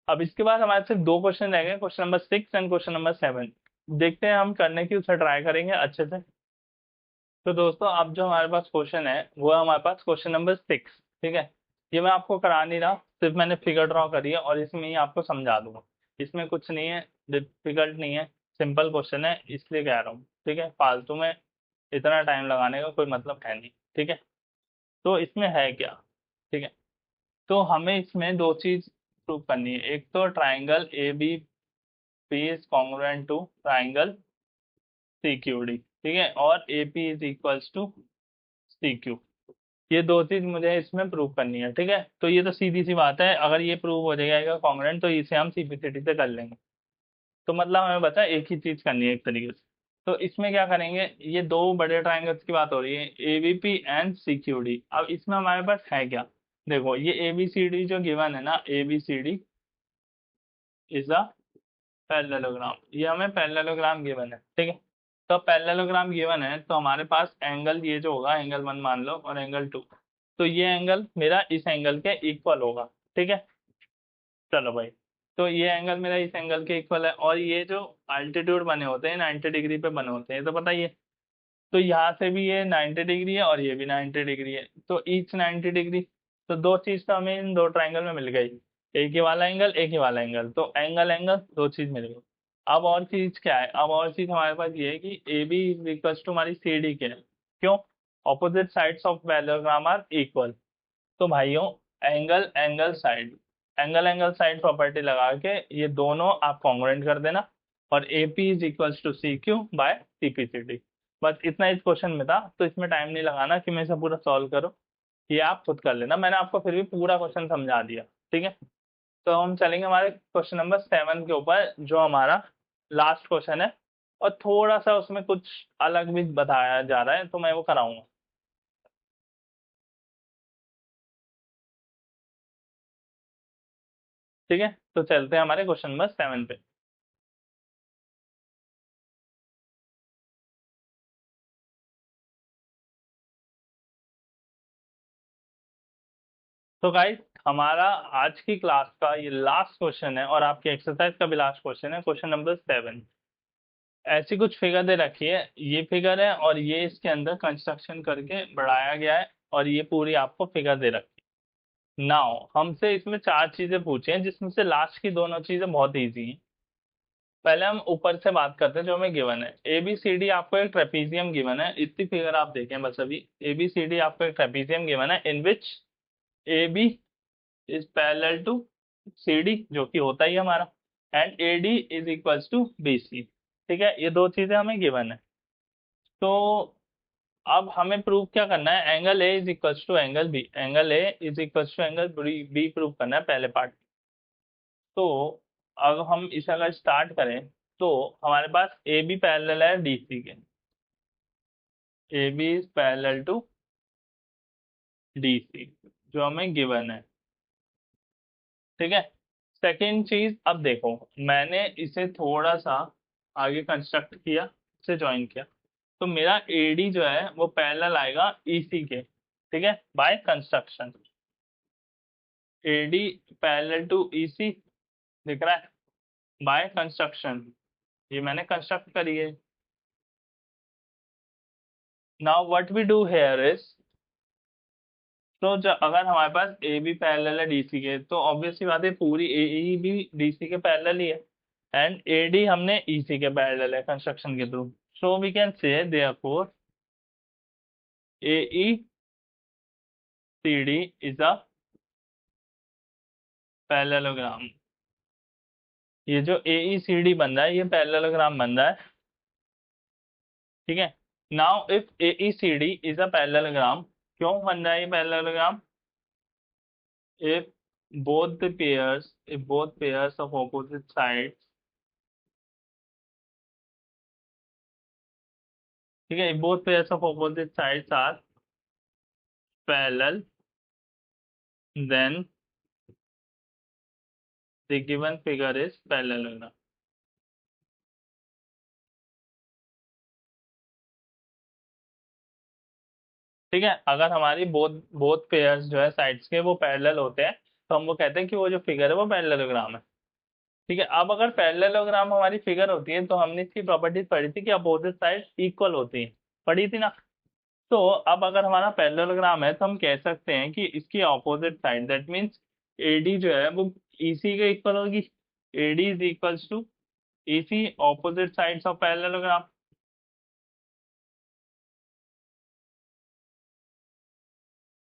अब इसके बाद हमारे सिर्फ दो क्वेश्चन रह गए, question number 6 and question number 7। देखते हैं हम करने की, उसे ट्राई करेंगे अच्छे से। तो दोस्तों अब जो हमारे पास क्वेश्चन है वो है हमारे पास क्वेश्चन नंबर 6, ठीक है। ये मैं आपको करा नहीं रहा, सिर्फ मैंने फिगर ड्रॉ करी है और इसमें ही आपको समझा दूंगा। इसमें कुछ नहीं है, डिफिकल्ट नहीं है, सिंपल क्वेश्चन है, इसलिए कह रहा हूँ, ठीक है। फालतू में इतना टाइम लगाने का कोई मतलब है नहीं, ठीक है। तो इसमें है क्या, ठीक है। तो हमें इसमें दो चीज प्रूव करनी है, एक तो triangle A B P is congruent to triangle C Q D, ठीक है, और A P is equals to C Q. ये दो चीज मुझे इसमें प्रूव करनी है, ठीक है। तो ये तो सीधी सी बात है, अगर ये प्रूव हो जाएगा कॉन्ग्रुएंट तो इसे हम सीपीसीटी से कर लेंगे। तो मतलब हमें बता एक ही चीज करनी है एक तरीके से। तो इसमें क्या करेंगे, ये दो बड़े ट्राइंगल्स की बात हो रही है, एबीपी एंड सीक्यूडी। अब इसमें हमारे पास है क्या, देखो ये एबीसीडी जो गिवन है ना, एबीसीडी इज अ पैरेललोग्राम, ये हमें पैरेललोग्राम गिवन है, ठीक है। तो पैरेललोग्राम गिवन है तो हमारे पास एंगल ये जो होगा, एंगल 1 मान लो और एंगल 2, तो ये एंगल मेरा इस एंगल के इक्वल होगा, ठीक है। चलो भाई, तो ये एंगल मेरा इस एंगल के इक्वल है, और ये जो अल्टीट्यूड बने होते हैं 90 डिग्री पे बने होते हैं, ये तो पता ही है। तो यहाँ से भी ये 90 डिग्री है और ये भी 90 डिग्री है, तो ईच 90 डिग्री। तो दो चीज तो हमें इन दो ट्राइंगल में मिल गई, एक ही वाला एंगल एक ही वाला एंगल, तो एंगल एंगल दो चीज मिल गई। अब और चीज क्या है, अब और चीज हमारे पास ये है कि A B is equal to हमारी सी डी क्या है, क्यों, opposite sides of parallelogram are equal. तो भाइयों angle angle side, angle angle side property लगा के ये दोनों आप कॉन्ग्रुएंट कर देना, और AP is equals to CQ by CPCD। बस इतना इस क्वेश्चन में था, तो इसमें टाइम नहीं लगाना कि मैं इसे पूरा सॉल्व करो, ये आप खुद कर लेना। मैंने आपको फिर भी पूरा क्वेश्चन समझा दिया, ठीक है। तो हम चलेंगे हमारे क्वेश्चन नंबर 7 के ऊपर, जो हमारा लास्ट क्वेश्चन है, और थोड़ा सा उसमें कुछ अलग भी बताया जा रहा है, तो मैं वो कराऊंगा। ठीक है, तो चलते हैं हमारे क्वेश्चन नंबर 7 पे। तो गाइस, हमारा आज की क्लास का ये लास्ट क्वेश्चन है, और आपकी एक्सरसाइज का भी लास्ट क्वेश्चन है, क्वेश्चन नंबर 7। ऐसी कुछ फिगर दे रखी है, ये फिगर है, और ये इसके अंदर कंस्ट्रक्शन करके बढ़ाया गया है, और ये पूरी आपको फिगर दे रखी है। नाउ हमसे इसमें 4 चीजें पूछी हैं, जिसमें से लास्ट की दोनों चीजें बहुत इजी हैं। पहले हम ऊपर से बात करते हैं, जो हमें गिवन है। ABCD आपको एक ट्रेपीजियम गिवन है, इतनी फिगर आप देखें बस अभी। ABCD आपको एक ट्रेपीजियम गिवन है, in which AB is parallel to CD, जो कि होता ही है हमारा, and AD is equals to BC। ठीक है, ये दो चीजें हमें गिवन है। तो अब हमें प्रूव क्या करना है, angle A is equals to angle B, angle A is equals to angle B prove करना है पहले पार्ट। तो अब हम इसे अगर स्टार्ट करें, तो हमारे पास AB पैरेलल है DC के, AB is parallel to DC, जो हमें गिवन है। ठीक है, सेकेंड चीज, अब देखो, मैंने इसे थोड़ा सा आगे कंस्ट्रक्ट किया, इसे ज्वाइन किया, तो मेरा AD जो है वो पैरेलल आएगा EC के। ठीक है, by construction, AD parallel to EC, दिख रहा है, बाय कंस्ट्रक्शन, ये मैंने कंस्ट्रक्ट करी है। Now what we do here is, तो जब अगर हमारे पास AB पैरेलल है DC के, तो ऑब्वियसली बात है पूरी AE भी DC के पैरेलल ही है, एंड AD हमने EC के पैरेलल है कंस्ट्रक्शन के थ्रू। So we can say therefore AECD is a parallelogram. ये जो AECD बन रहा है, ये पैरेललोग्राम बन रहा है। ठीक है, now if AECD is a parallelogram, क्यों बन रहा है ये parallelogram? if both pairs of opposite sides, ठीक है, if both pairs of opposite sides are parallel, then the given figure is parallelogram। ठीक है, अगर हमारी बोथ बोथ पेयर्स जो है साइड्स के वो पैरेलल होते हैं, तो हम वो कहते हैं कि वो जो फिगर है वो पैरेललोग्राम है। ठीक है, अब अगर पैरेललोग्राम हमारी फिगर होती है, तो हमने इसकी प्रॉपर्टीज पढ़ी थी कि अपोजिट साइड इक्वल होती है, पढ़ी थी ना। तो अब अगर हमारा पैरेललोग्राम है, तो हम कह सकते हैं कि इसकी opposite side, that means AD जो है वो EC के इक्वल होगी। AD is equals to EC, opposite sides of parallelogram.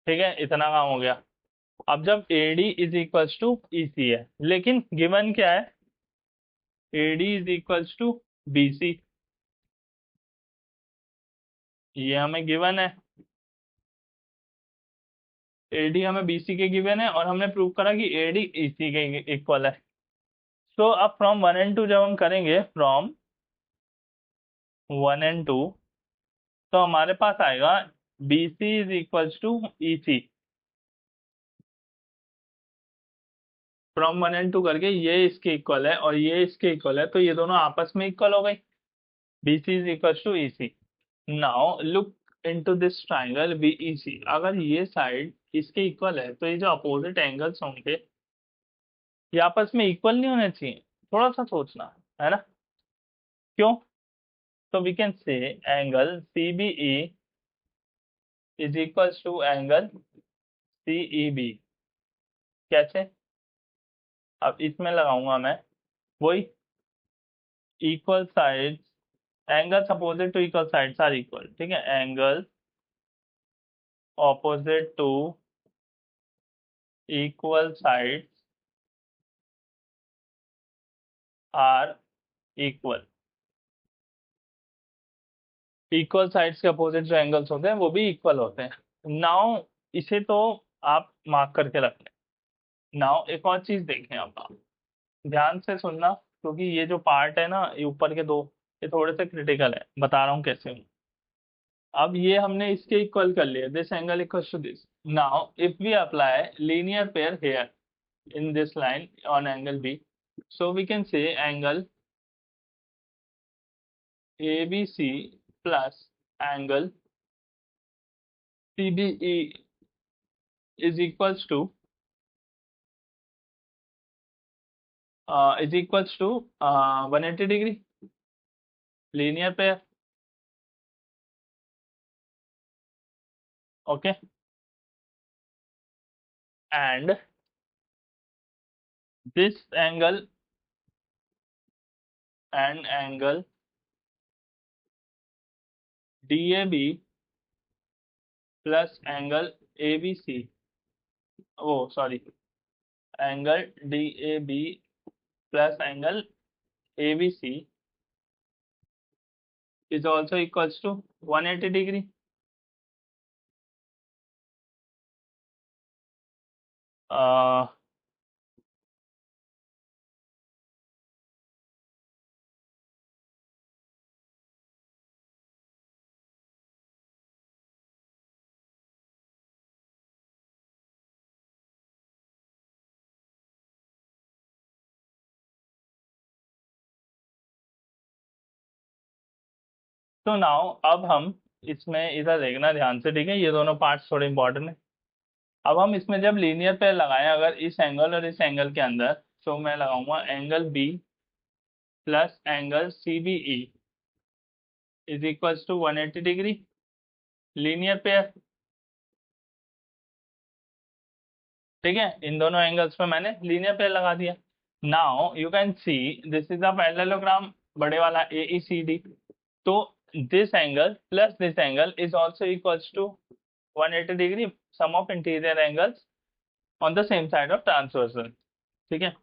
ठीक है, इतना काम हो गया। अब जब AD is equals to EC है, लेकिन गिवन क्या है, AD is equals to BC, ये हमें गिवन है। AD हमें BC के गिवन है, और हमने प्रूव करा कि AD EC के इक्वल है। तो अब फ्रॉम 1 एंड 2 जब हम करेंगे, फ्रॉम 1 एंड 2, तो हमारे पास आएगा BC is equals to EC। From 1 and 2 करके ये इसके इक्वल है और ये इसके इक्वल है, तो ये दोनों आपस में इक्वल हो गई। BC is equals to EC। Now look into this triangle BEC, अगर ये साइड इसके इक्वल है, तो ये जो अपोजिट एंगल्स होंगे, ये आपस में इक्वल नहीं होने चाहिए? थोड़ा सा सोचना है ना, क्यों? तो we can say angle CBE is equals to angle CEB। कैसे? अब इसमें लगाऊंगा मैं वही, equal sides, angles opposite to equal sides are equal. ठीक है, angle opposite to equal sides are equal, equal sides के अपोजिट जो एंगल्स होते हैं वो भी इक्वल होते हैं। नाउ इसे तो आप मार्क करके रख लें। नाउ एक और चीज देखें, अब आप ध्यान से सुनना, क्योंकि ये जो पार्ट है ना, ये ऊपर के दो, ये थोड़े से क्रिटिकल है, बता रहा हूँ कैसे हूँ। अब ये हमने इसके इक्वल कर लिया, this angle equals to this. Now if we apply linear pair here in this line on angle B, so we can say angle ABC plus angle CBE is equals to 180 degree linear pair. Okay, and this angle and angle DAB plus angle ABC, oh sorry, angle DAB plus angle ABC is also equals to 180 degree. uh, तो now अब हम इसमें इधर देखना ध्यान से, ठीक है, ये दोनों पार्ट्स थोड़े इंपॉर्टेंट है। अब हम इसमें जब लीनियर पेयर लगाएं, अगर इस एंगल और इस एंगल के अंदर, तो मैं लगाऊंगा angle B plus angle C B E is equals to 180 degree linear pair. ठीक है, इन दोनों एंगल्स पे मैंने लीनियर पेयर लगा दिया। Now you can see this is a parallelogram, बड़े वाला ए ई सी डी। तो this angle plus this angle is also equals to 180 degree, sum of interior angles on the same side of transversal. ठीक है,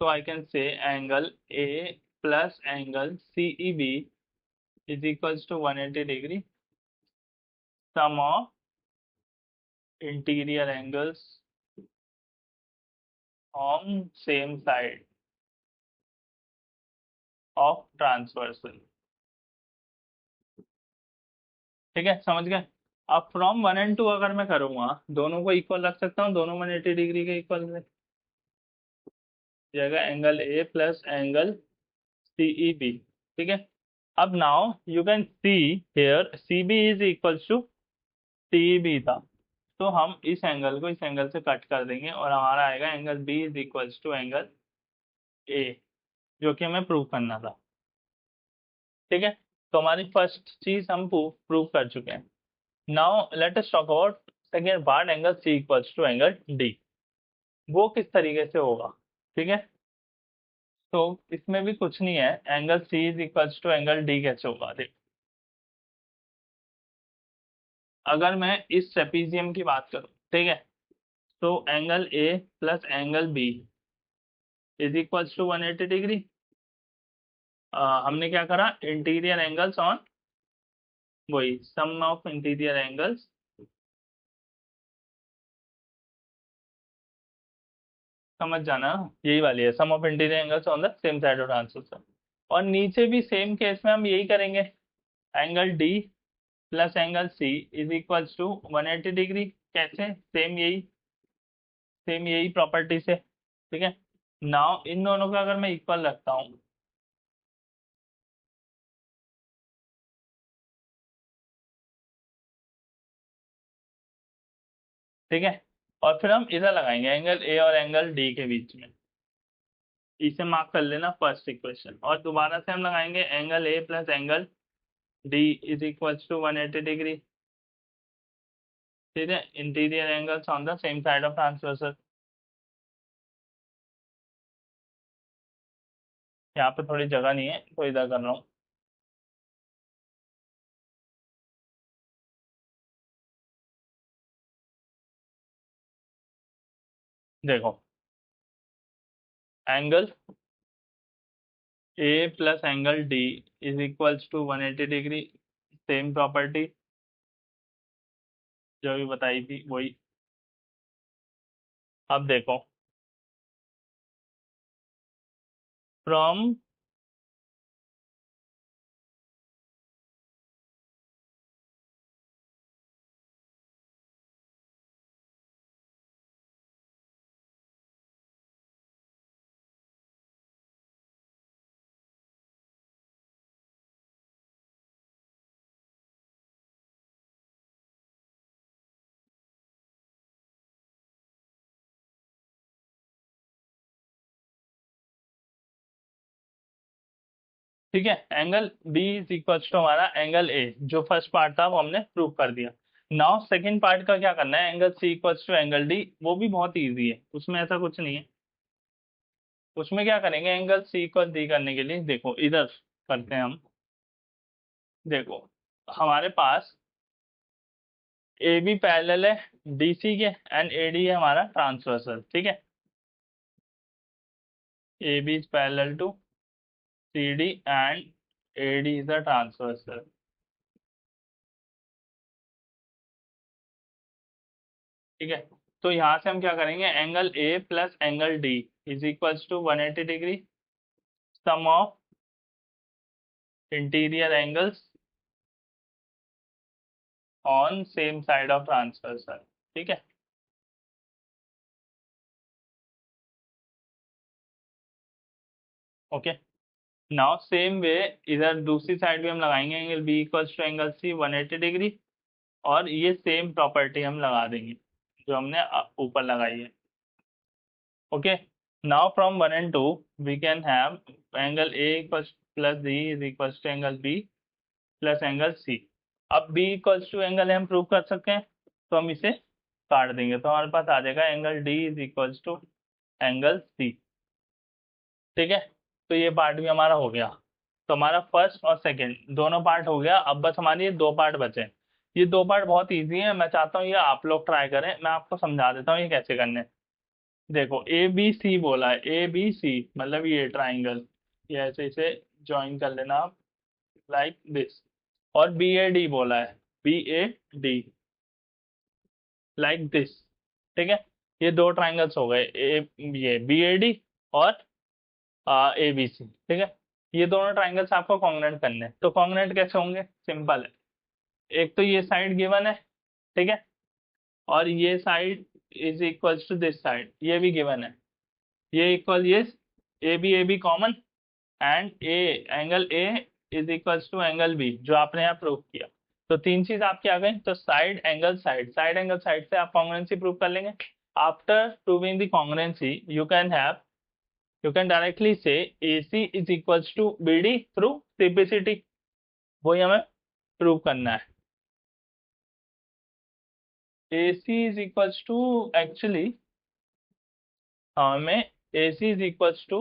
so I can say angle A plus angle CEB is equals to 180 degree, sum of interior angles on same side of transversal. ठीक है, समझ गए। अब from 1 and 2 अगर मैं करूंगा, दोनों को इक्वल रख सकता हूँ, दोनों 180 डिग्री के इक्वल जगह angle A plus angle CEB. ठीक है, अब now you can see here C B is equals to T B था, तो हम इस एंगल को इस एंगल से कट कर देंगे और हमारा आएगा angle B is equals to angle A, जो कि हमें प्रूव करना था। ठीक है, तो हमारी फर्स्ट चीज हम प्रूव कर चुके हैं। Now let us talk about second part, angle C equals to angle D. वो किस तरीके से होगा? ठीक है, तो इसमें भी कुछ नहीं है, angle C is equals to angle D कैसे होगा देख। अगर मैं इस ट्रेपीजियम की बात करूं, ठीक है, तो angle A plus angle B is equals to 180 degree. हमने क्या करा, इंटीरियर एंगल्स ऑन, वही सम ऑफ इंटीरियर एंगल्स समझ जाना, यही वाली है, sum of interior angles on the same side of transversal. और नीचे भी सेम केस में हम यही करेंगे, angle D plus angle C is equals to 180 degree. कैसे? सेम यही प्रॉपर्टी से। ठीक है, नाउ इन दोनों का अगर मैं इक्वल रखता हूँ, ठीक है, और फिर हम इधर लगाएंगे एंगल ए और एंगल डी के बीच में, इसे मार्क कर लेना फर्स्ट इक्वेशन, और दोबारा से हम लगाएंगे angle A plus angle D is equals to 180 degree. ठीक है, interior angles on the same side of transversal. यहाँ पे थोड़ी जगह नहीं है तो इधर कर रहा हूँ। देखो, angle A plus angle D is equals to 180 degree, same property जो भी बताई थी वही। अब देखो, फ्रॉम ठीक है, angle B is equal to हमारा एंगल ए, जो फर्स्ट पार्ट था वो हमने प्रूव कर दिया। नाउ सेकंड पार्ट का क्या करना है, angle C equal to angle D, वो भी बहुत इजी है, उसमें ऐसा कुछ नहीं है। उसमें क्या करेंगे, एंगल सी इक्वल डी करने के लिए देखो इधर करते हैं हम। देखो हमारे पास ए बी पैरेलल है डी सी के, एंड ए डी है हमारा ट्रांसवर्सल, ठीक है। A B is parallel to C D and A D is the transversal, ठीक है। तो यहाँ से हम क्या करेंगे, angle A plus angle D is equals to 180 degree, sum of interior angles on same side of transversal, ठीक है। ओके, नाउ सेम वे इधर दूसरी साइड भी हम लगाएंगे, angle B equals to angle C 180 degree, और ये सेम प्रॉपर्टी हम लगा देंगे जो हमने ऊपर लगाई है। Okay, now from 1 and 2 we can have angle A equals plus D is equals to angle B plus angle C. अब बी इक्वल्स टू एंगल हम प्रूव कर सकते हैं, तो हम इसे काट देंगे, तो हमारे पास आ जाएगा angle D is equals to angle C, ठीक है। तो ये पार्ट भी हमारा हो गया। तो हमारा फर्स्ट और सेकंड दोनों पार्ट हो गया, अब बस हमारे ये दो पार्ट बचे हैं। ये दो पार्ट बहुत इजी है, मैं चाहता हूँ ये आप लोग ट्राई करें, मैं आपको समझा देता हूँ ये कैसे करने हैं। देखो ए बी सी बोला है, ए बी सी मतलब ये ट्राइंगल, ये ऐसे इसे ज्वाइन कर लेना आप, लाइक दिस। और बी ए डी बोला है, B A D like this, ठीक है। ये दो ट्राइंगल्स हो गए, ये बी ए डी और ए बी सी, ठीक है। ये दोनों ट्राइंगल्स आपको कॉन्ग्रुएंट करने हैं, तो कॉन्ग्रुएंट कैसे होंगे, सिंपल है। एक तो ये साइड गिवन है, ठीक है, और ये side is equals to this side, ये भी गिवन है। ये इक्वल ये A B common, and A angle A is equals to angle B, जो आपने यहाँ प्रूव किया। तो तीन चीज आपकी आ गई, तो side angle side, side angle side से आप कॉन्ग्रुएंसी प्रूव कर लेंगे। After proving the congruency you can directly say AC is equals to BD through CPCT, वही हमें प्रूव करना है। AC is equals to actually हमें AC is equals to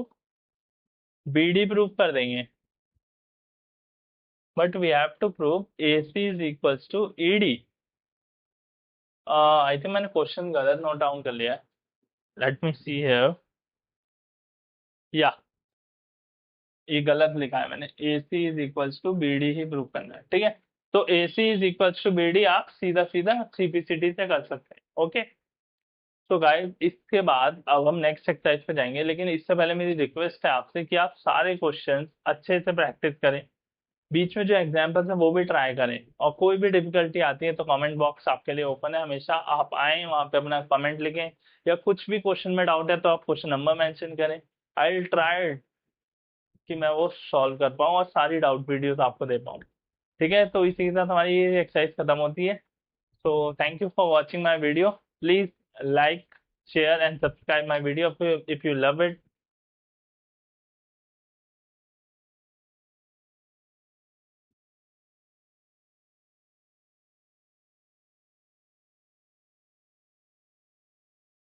BD prove कर देंगे, but we have to prove AC is equals to ED। I think मैंने question गलत note down कर लिया है, लेट मी सी हियर, या ये गलत लिखा है मैंने, AC is equals to BD ही प्रूव करना है, ठीक है। तो AC is equals to BD आप सीधा सीधा CPCT से कर सकते हैं, ओके। तो गाइस इसके बाद अब हम नेक्स्ट एक्सरसाइज पे जाएंगे, लेकिन इससे पहले मेरी रिक्वेस्ट है आपसे कि आप सारे क्वेश्चंस अच्छे से प्रैक्टिस करें, बीच में जो एग्जाम्पल्स हैं वो भी ट्राई करें, और कोई भी डिफिकल्टी आती है तो कमेंट बॉक्स आपके लिए ओपन है हमेशा, आप आएँ वहाँ पे अपना कमेंट लिखें, या कुछ भी क्वेश्चन में डाउट है तो आप क्वेश्चन नंबर मेंशन करें, आई विल ट्राई कि मैं वो सॉल्व कर पाऊँ और सारी डाउट वीडियोस आपको दे पाऊँ, ठीक है। तो इसी के साथ हमारी ये एक्सरसाइज खत्म होती है। So thank you for watching my video. Please like, share and subscribe my video if you love it.